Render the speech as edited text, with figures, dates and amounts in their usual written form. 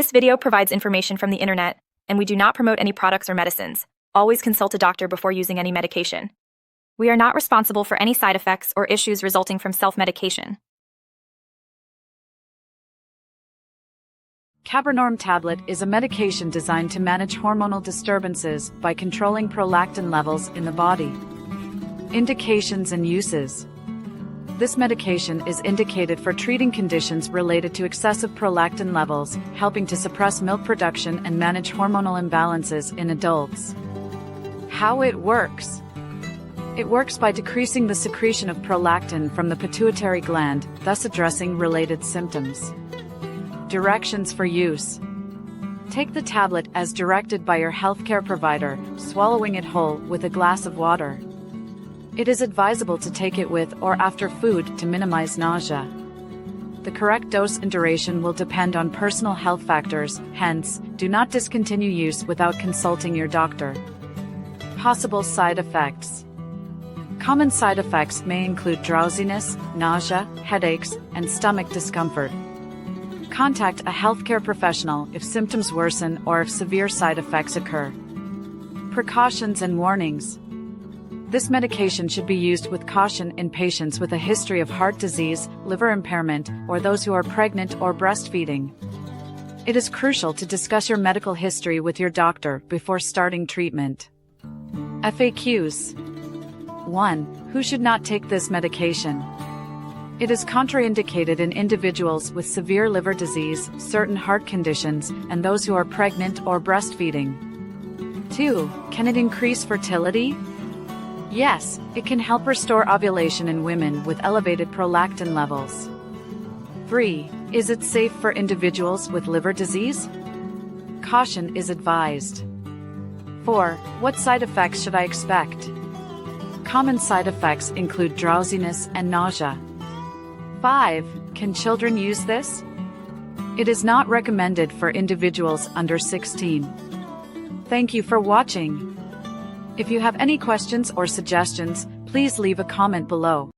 This video provides information from the internet, and we do not promote any products or medicines. Always consult a doctor before using any medication. We are not responsible for any side effects or issues resulting from self-medication. Cabernorm Tablet is a medication designed to manage hormonal disturbances by controlling prolactin levels in the body. Indications and uses. This medication is indicated for treating conditions related to excessive prolactin levels, helping to suppress milk production and manage hormonal imbalances in adults. How it works. It works by decreasing the secretion of prolactin from the pituitary gland, thus addressing related symptoms. Directions for use. Take the tablet as directed by your healthcare provider, swallowing it whole with a glass of water. It is advisable to take it with or after food to minimize nausea. The correct dose and duration will depend on personal health factors, hence, do not discontinue use without consulting your doctor. Possible side effects. Common side effects may include drowsiness, nausea, headaches, and stomach discomfort. Contact a healthcare professional if symptoms worsen or if severe side effects occur. Precautions and warnings. This medication should be used with caution in patients with a history of heart disease, liver impairment, or those who are pregnant or breastfeeding. It is crucial to discuss your medical history with your doctor before starting treatment. FAQs. 1. Who should not take this medication? It is contraindicated in individuals with severe liver disease, certain heart conditions, and those who are pregnant or breastfeeding. 2. Can it increase fertility? Yes, it can help restore ovulation in women with elevated prolactin levels. 3. Is it safe for individuals with liver disease? Caution is advised. 4. What side effects should I expect? Common side effects include drowsiness and nausea. 5. Can children use this? It is not recommended for individuals under 16. Thank you for watching. If you have any questions or suggestions, please leave a comment below.